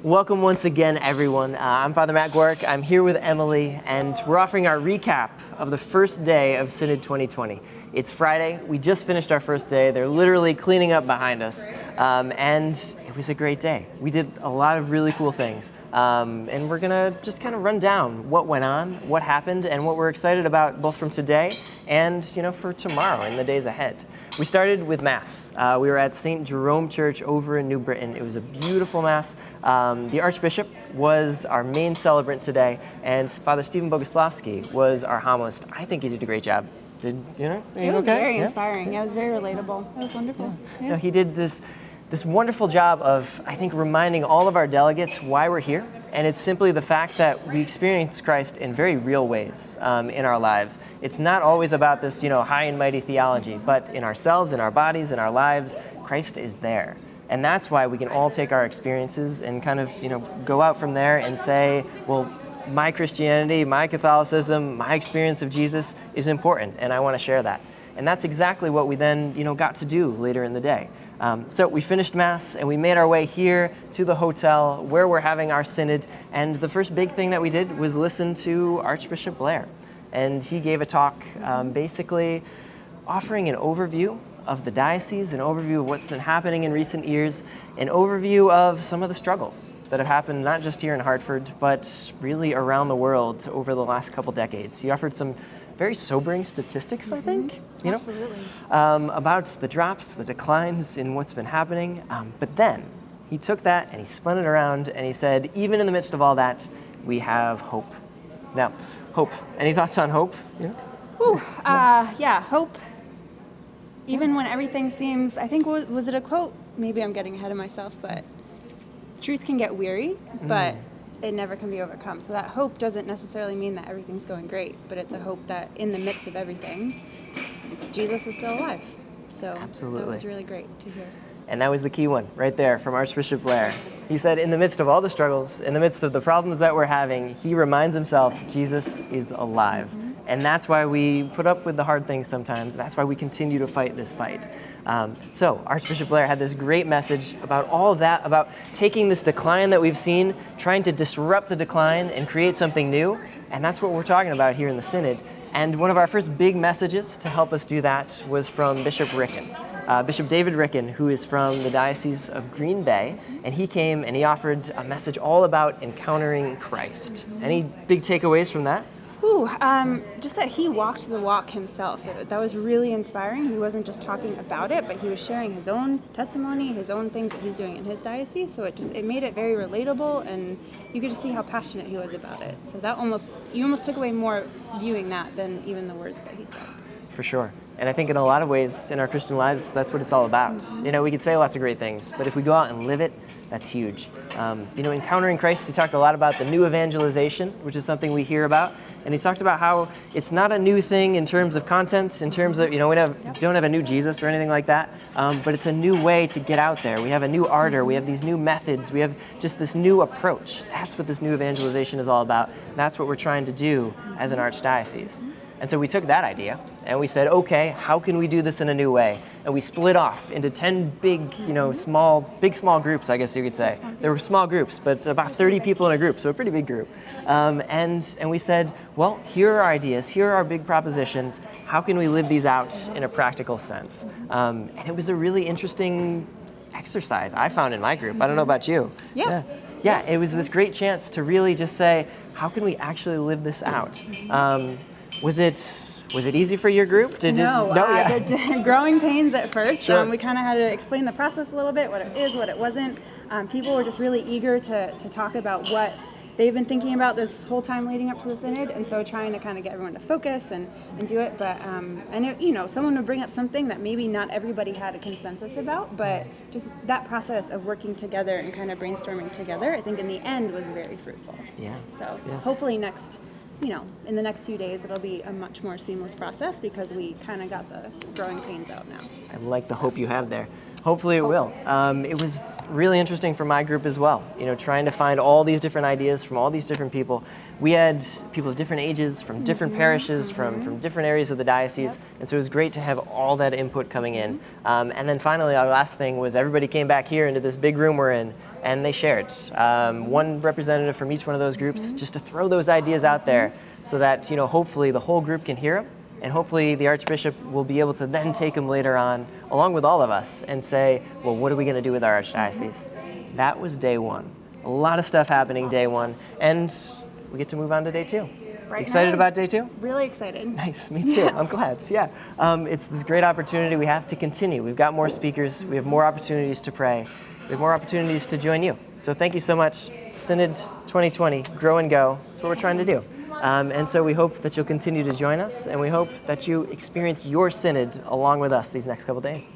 Welcome once again, everyone. I'm Father Matt Gork. I'm here with Emily, and we're offering our recap of the first day of Synod 2020. It's Friday. We just finished our first day. They're literally cleaning up behind us, and it was a great day. We did a lot of really cool things, and we're going to just kind of run down what went on, what happened, and what we're excited about both from today and, for tomorrow and the days ahead. We started with Mass. We were at St. Jerome Church over in New Britain. It was a beautiful Mass. The Archbishop was our main celebrant today, and Father Stephen Boguslavsky was our homilist. I think he did a great job. Are you It was okay? very inspiring. Yeah, it was very relatable. It was wonderful. Yeah. He did this wonderful job of, I think, reminding all of our delegates why we're here. And it's simply the fact that we experience Christ in very real ways in our lives. It's not always about this, high and mighty theology, but in ourselves, in our bodies, in our lives, Christ is there. And that's why we can all take our experiences and kind of, go out from there and say, well, my Christianity, my Catholicism, my experience of Jesus is important, and I want to share that. And that's exactly what we then, got to do later in the day. So we finished Mass and we made our way here to the hotel where we're having our synod. And the first big thing that we did was listen to Archbishop Blair. And he gave a talk basically offering an overview of the diocese, an overview of what's been happening in recent years, an overview of some of the struggles that have happened not just here in Hartford, but really around the world over the last couple decades. He offered some very sobering statistics, I think, Absolutely. About the drops, the declines in what's been happening. But then he took that and he spun it around and he said, even in the midst of all that, we have hope. Now, hope. Any thoughts on hope? Hope. Even when everything seems, I think, was it a quote? Maybe I'm getting ahead of myself, but truth can get weary, but it never can be overcome. So that hope doesn't necessarily mean that everything's going great, but it's a hope that in the midst of everything, Jesus is still alive. So Absolutely. That was really great to hear. And that was the key one right there from Archbishop Blair. He said, in the midst of all the struggles, in the midst of the problems that we're having, he reminds himself Jesus is alive. And that's why we put up with the hard things sometimes. That's why we continue to fight this fight. So Archbishop Blair had this great message about all of that, about taking this decline that we've seen, trying to disrupt the decline and create something new. And that's what we're talking about here in the Synod. And one of our first big messages to help us do that was from Bishop Ricken. Bishop David Ricken, who is from the Diocese of Green Bay, and he came and he offered a message all about encountering Christ. Any big takeaways from that? Just that he walked the walk himself. That was really inspiring. He wasn't just talking about it, but he was sharing his own testimony, his own things that he's doing in his diocese. So it made it very relatable, and you could just see how passionate he was about it. So you almost took away more viewing that than even the words that he said. For sure. And I think in a lot of ways in our Christian lives, that's what it's all about. We could say lots of great things, but if we go out and live it, that's huge. Encountering Christ, he talked a lot about the new evangelization, which is something we hear about. And he talked about how it's not a new thing in terms of content, in terms of, we don't have a new Jesus or anything like that, but it's a new way to get out there. We have a new ardor, we have these new methods, we have just this new approach. That's what this new evangelization is all about. That's what we're trying to do as an archdiocese. And so we took that idea and we said, okay, how can we do this in a new way? And we split off into 10 big, small groups, I guess you could say. There were small groups, but about 30 people in a group, so a pretty big group. And we said, well, here are our ideas, here are our big propositions. How can we live these out in a practical sense? And it was a really interesting exercise I found in my group. I don't know about you. Yeah, it was this great chance to really just say, how can we actually live this out? Was it easy for your group? The growing pains at first. Sure. We kind of had to explain the process a little bit, what it is, what it wasn't. People were just really eager to talk about what they've been thinking about this whole time leading up to the Synod, and so trying to kind of get everyone to focus and do it. But someone would bring up something that maybe not everybody had a consensus about, but just that process of working together and kind of brainstorming together, I think in the end was very fruitful. Hopefully in the next few days, it'll be a much more seamless process because we kind of got the growing pains out now. I like the hope you have there. Hopefully it will. It was really interesting for my group as well, trying to find all these different ideas from all these different people. We had people of different ages, from different parishes, from different areas of the diocese, and so it was great to have all that input coming in. And then finally, our last thing was everybody came back here into this big room we're in, and they shared. One representative from each one of those groups, just to throw those ideas out there so that, hopefully the whole group can hear them. And hopefully the Archbishop will be able to then take them later on, along with all of us, and say, well, what are we going to do with our Archdiocese? That was day one. A lot of stuff happening day one, and we get to move on to day two. Right Excited now, about day two? Really excited. Nice, me too. Yes. I'm glad. Yeah, it's this great opportunity. We have to continue. We've got more speakers. We have more opportunities to pray. We have more opportunities to join you. So thank you so much. Synod 2020, Grow and Go. That's what we're trying to do. And so we hope that you'll continue to join us, and we hope that you experience your synod along with us these next couple days.